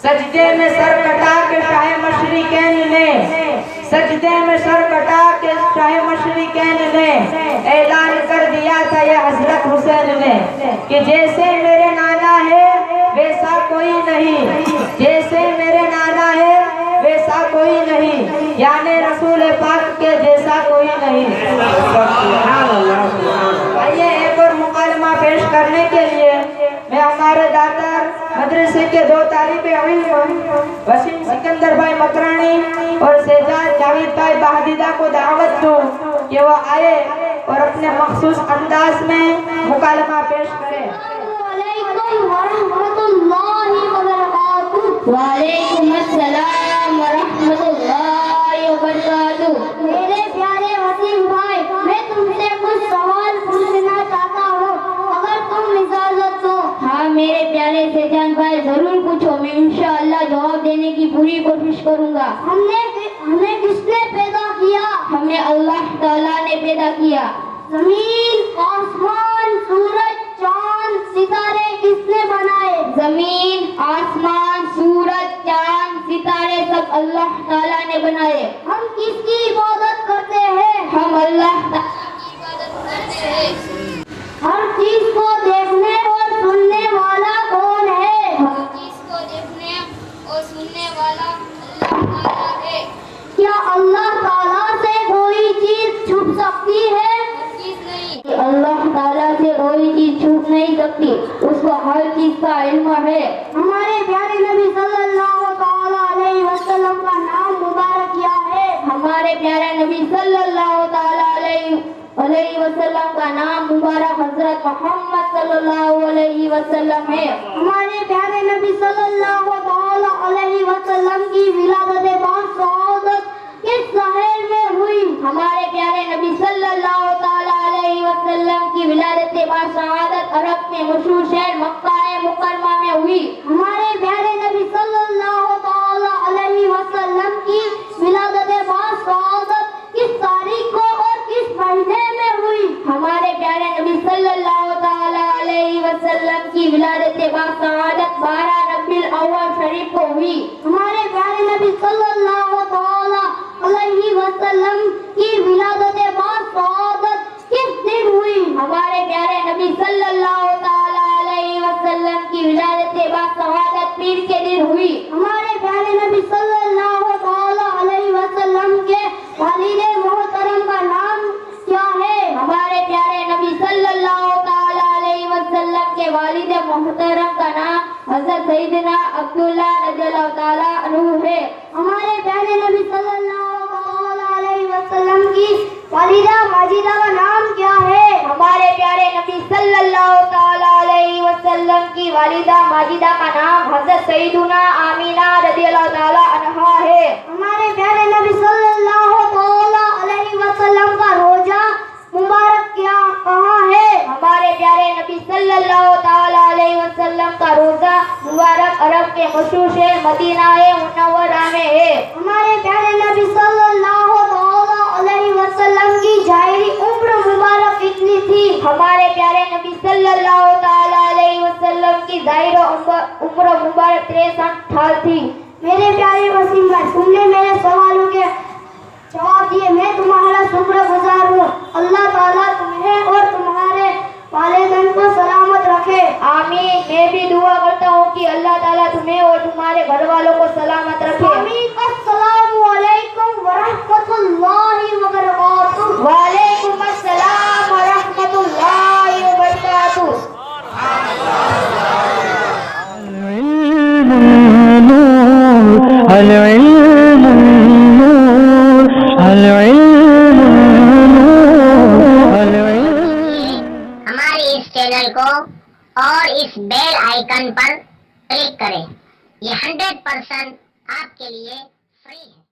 سجدے میں سر کٹا کے شاہ مشرقین نے، سجدے میں سر کٹا کے شاہ مشرقین نے اعلان کر دیا تھا یہ حضرت حسین نے کہ جیسے میرے نانا ہے ویسا کوئی نہیں، جیسے میرے نانا ہے ویسا کوئی نہیں، یعنی رسول پاک کے جیسا کوئی نہیں۔ آئیے ایک اور مکالمہ پیش کرنے کے لیے میں ہمارے داتر مدرسے کے 2 طالب علم وسیم سکندر بھائی مکرانی اور سجاد جاوید بھائی بہدیدہ کو دعوت دوں کہ وہ آئے اور اپنے مخصوص انداز میں مکالمہ پیش کریں۔ وعلیکم السلام ورحمۃ اللہ وبرکاتہ۔ میرے پیارے وسیم بھائی، میں تم سے کچھ سوال پوچھنا چاہتا ہوں، اگر تم اجازت دو۔ ہاں میرے پیارے سجاد بھائی، ضرور پوچھو، میں انشاءاللہ جواب دینے کی پوری کوشش کروں گا۔ ہمیں کس نے پیدا کیا؟ ہمیں اللہ تعالیٰ نے پیدا کیا۔ زمین، آسمان، سورج، چاند، ستارے کس نے بنائے؟ زمین، آسمان، سورج، چاند، ستارے سب اللہ تعالیٰ نے بنائے۔ ہم کس کی عبادت کرتے ہیں؟ ہم اللہ تعالیٰ کی عبادت کرتے ہیں۔ ہر چیز کو دیکھنے اور سننے والا کون ہے؟ ہر چیز کو دیکھنے اور سننے والا اللہ تعالیٰ ہے۔ کیا اللہ تعالیٰ سے کوئی چیز چھپ سکتی ہے؟ اللہ تعالیٰ سے کوئی چیز چھپ نہیں سکتی، اس کو ہر چیز کا علم ہے۔ ہمارے پیارے نبی صلی اللہ تعالیٰ علیہ وسلم کا نام مبارک کیا ہے؟ ہمارے پیارے نبی صلی اللہ تعالیٰ علیہ وسلم کا نام مبارک حضرت محمد صلی اللہ علیہ وسلم ہے۔ ہمارے پیارے نبی صلی اللہ تعالیٰ علیہ وسلم کی ولادت باسعادت کس شہر میں ہوئی؟ ہمارے پیارے نبی صلی اللہ تعالیٰ علیہ وسلم کی ولادت باسعادت عرب میں مشہور شہر مکہ مکرمہ میں ہوئی۔ ہمارے پیارے نبی صلی اللہ تعالیٰ علیہ وسلم کی ولادت باسعادت کس تاریخ کو اور کس مہینے میں ہوئی؟ ہمارے پیارے نبی صلی اللہ تعالیٰ علیہ وسلم کی ولادت باسعادت 12 ربیع الاول شریف کو ہوئی۔ ہمارے پیارے نبی صلی اللہ تعالیٰ علیہ وسلم کی ولادت باسعادت کس دن ہوئی؟ ہمارے پیارے نبی صلی اللہ تعالیٰ علیہ وسلم کی ولادت باسعادت پیر کے دن ہوئی۔ ہمارے پیارے نبی صلی اللہ تعالیٰ علیہ وسلم کے والد محترم کا نام کیا ہے؟ ہمارے پیارے نبی صلی اللہ تعالیٰ علیہ وسلم کے والد محترم کا نام حضرت سیدنا عبداللہ رضی اللہ تعالیٰ عنہ ہے۔ ہمارے پیارے نبی صلی اللہ تعالیٰ علیہ وسلم کی والدہ ماجدہ کا نام کیا ہے؟ ہمارے پیارے نبی صلی اللہ تعالیٰ علیہ وسلم کی والدہ ماجدہ کا نام حضرت سیدنا آمینہ رضی اللہ تعالیٰ عنہا ہے۔ ہمارے پیارے نبی صلی اللہ تعالیٰ علیہ وسلم کا روزہ مبارک کہاں ہے؟ ہمارے پیارے نبی صلی اللہ تعالیٰ علیہ وسلم کا روزہ مبارک عرب کے مشہور شہر مدینہ منورہ میں ہے۔ ہمارے پیارے نبی صلی اللہ تعالیٰ علیہ وسلم کی ظاہری عمر مبارک کتنی تھی؟ ہمارے پیارے نبی صلی اللہ تعالیٰ علیہ وسلم کی ظاہر عمر مبارک 63 سال تھی۔ میرے پیارے وسیم بھائی، تم نے میرے سوالوں کے جواب دیے، میں تمہارا شکر گزار ہوں۔ اللہ تعالیٰ تمہیں اور تمہارے والدین کو سلامت رکھے۔ آمین۔ میں بھی دعا کرتا ہوں کہ اللہ تعالیٰ تمہیں اور تمہارے گھر والوں کو سلامت رکھے۔ آمین۔ السلام علیکم ورحمۃ اللہ وبرکاتہ۔ وعلیکم السلام ورحمۃ اللہ وبرکاتہ۔ العلم نور، العلم نور، العلم۔ ہمارے اس چینل کو اور اس بیل آئیکن پر کلک کریں، یہ 100% آپ کے لیے فری ہے۔